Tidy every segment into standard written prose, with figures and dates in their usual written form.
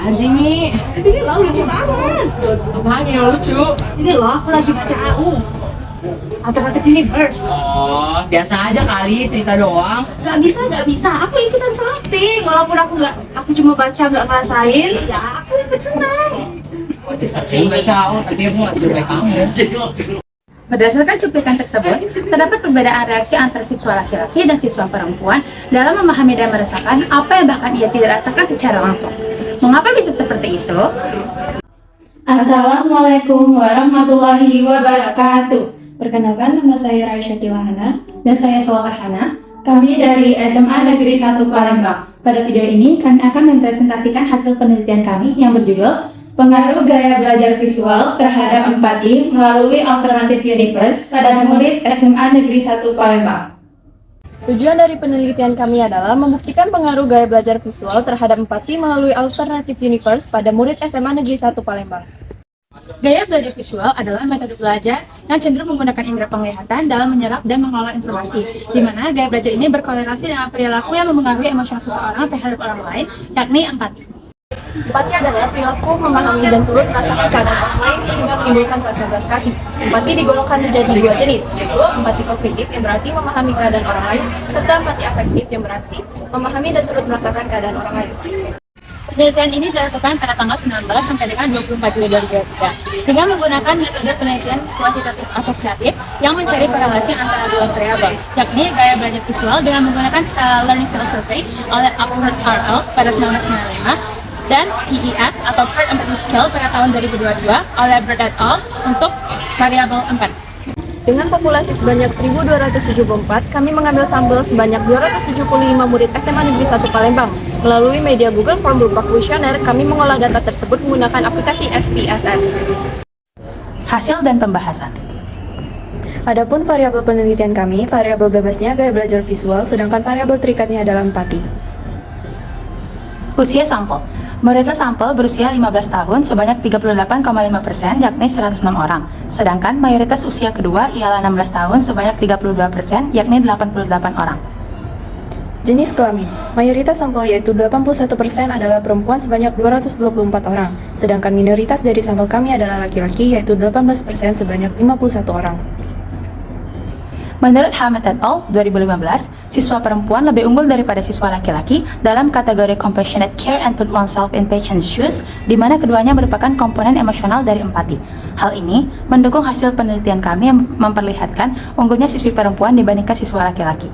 Azimi, Ini loh lucu banget. apaan yang lucu? Ini loh aku lagi baca AU. Alternative Universe. Oh, biasa aja kali cerita doang. Gak bisa. Aku ikutan salting. Walaupun aku cuma baca nggak ngerasain, ya aku ikut senang. Waktu sering baca, tapi aku nggak suka kamu. Berdasarkan cuplikan tersebut, terdapat perbedaan reaksi antara siswa laki-laki dan siswa perempuan dalam memahami dan merasakan apa yang bahkan ia tidak rasakan secara langsung. Mengapa bisa seperti itu? Assalamualaikum warahmatullahi wabarakatuh. Perkenalkan, nama saya Raisya Kilahana dan saya Salwa Farhana. Kami dari SMA Negeri 1 Palembang. Pada video ini, kami akan mempresentasikan hasil penelitian kami yang berjudul Pengaruh Gaya Belajar Visual Terhadap Empati Melalui Alternative Universe pada murid SMA Negeri 1 Palembang. Tujuan dari penelitian kami adalah membuktikan pengaruh gaya belajar visual terhadap empati melalui Alternative Universe pada murid SMA Negeri 1 Palembang. Gaya belajar visual adalah metode belajar yang cenderung menggunakan indera penglihatan dalam menyerap dan mengelola informasi, di mana gaya belajar ini berkorelasi dengan perilaku yang memengaruhi emosional seseorang terhadap orang lain, yakni empati. Empati adalah perilaku memahami dan turut merasakan keadaan orang lain sehingga menimbulkan rasa belas kasih. Empati digolongkan menjadi dua jenis, yaitu empati kognitif yang berarti memahami keadaan orang lain, serta empati afektif yang berarti memahami dan turut merasakan keadaan orang lain. Penelitian ini dilakukan pada tanggal 19 sampai dengan 24 Juli 2023 dengan menggunakan metode penelitian kuantitatif asosiatif yang mencari korelasi antara dua variabel, yakni gaya belajar visual dengan menggunakan skala Learning Style Survey oleh Oxford RL pada 1995 dan PES atau Part Empathy Scale pada tahun 2022 oleh Bird et al. Untuk variabel 4. Dengan populasi sebanyak 1.274, kami mengambil sampel sebanyak 275 murid SMA Negeri 1 Palembang. Melalui media Google Form berupa kuesioner, kami mengolah data tersebut menggunakan aplikasi SPSS. Hasil dan pembahasan. Adapun variabel penelitian kami, variabel bebasnya gaya belajar visual, sedangkan variabel terikatnya adalah empati. Usia sampel. Mayoritas sampel berusia 15 tahun sebanyak 38,5%, yakni 106 orang. Sedangkan mayoritas usia kedua ialah 16 tahun sebanyak 32%, yakni 88 orang. Jenis kelamin. Mayoritas sampel yaitu 81% adalah perempuan sebanyak 224 orang. Sedangkan minoritas dari sampel kami adalah laki-laki yaitu 18% sebanyak 51 orang. Menurut Hammett et al. 2015, siswa perempuan lebih unggul daripada siswa laki-laki dalam kategori compassionate care and put oneself in patient's shoes, di mana keduanya merupakan komponen emosional dari empati. Hal ini mendukung hasil penelitian kami yang memperlihatkan unggulnya siswi perempuan dibandingkan siswa laki-laki.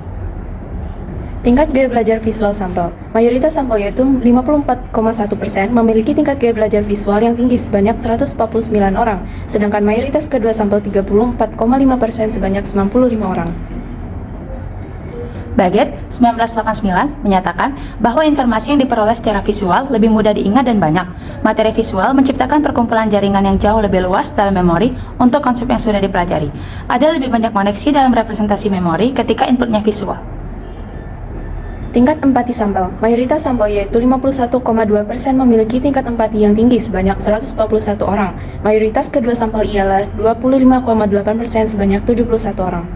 Tingkat gaya belajar visual sampel. Mayoritas sampel yaitu 54,1% memiliki tingkat gaya belajar visual yang tinggi sebanyak 149 orang, sedangkan mayoritas kedua sampel 34,5% sebanyak 95 orang. Baget 1989 menyatakan bahwa informasi yang diperoleh secara visual lebih mudah diingat dan banyak. Materi visual menciptakan perkumpulan jaringan yang jauh lebih luas dalam memori untuk konsep yang sudah dipelajari. Ada lebih banyak koneksi dalam representasi memori ketika inputnya visual. Tingkat empati sampel. Mayoritas sampel yaitu 51,2% memiliki tingkat empati yang tinggi sebanyak 141 orang. Mayoritas kedua sampel ialah 25,8% sebanyak 71 orang.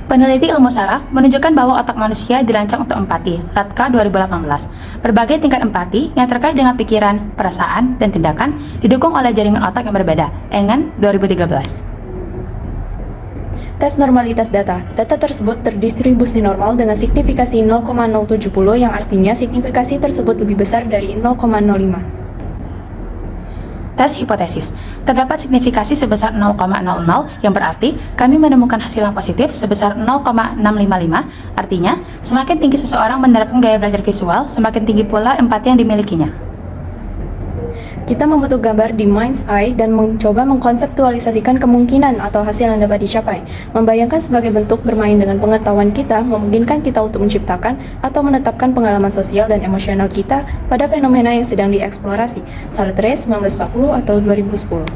Peneliti ilmu saraf menunjukkan bahwa otak manusia dirancang untuk empati, Radka 2018. Berbagai tingkat empati yang terkait dengan pikiran, perasaan, dan tindakan didukung oleh jaringan otak yang berbeda, Engen 2013. Tes normalitas data. Data tersebut terdistribusi normal dengan signifikasi 0,070 yang artinya signifikasi tersebut lebih besar dari 0,05. Tes hipotesis. Terdapat signifikasi sebesar 0,00 yang berarti kami menemukan hasil yang positif sebesar 0,655. Artinya, semakin tinggi seseorang menerapkan gaya belajar visual, semakin tinggi pula empati yang dimilikinya. Kita membentuk gambar di mind's eye dan mencoba mengkonseptualisasikan kemungkinan atau hasil yang dapat dicapai. Membayangkan sebagai bentuk bermain dengan pengetahuan kita memungkinkan kita untuk menciptakan atau menetapkan pengalaman sosial dan emosional kita pada fenomena yang sedang dieksplorasi. Sartre 1940 atau 2010.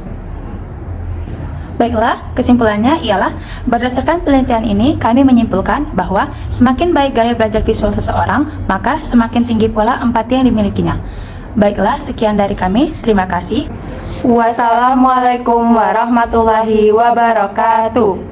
Baiklah, kesimpulannya ialah berdasarkan penelitian ini kami menyimpulkan bahwa semakin baik gaya belajar visual seseorang, maka semakin tinggi pula empati yang dimilikinya. Baiklah, sekian dari kami. Terima kasih. Wassalamualaikum warahmatullahi wabarakatuh.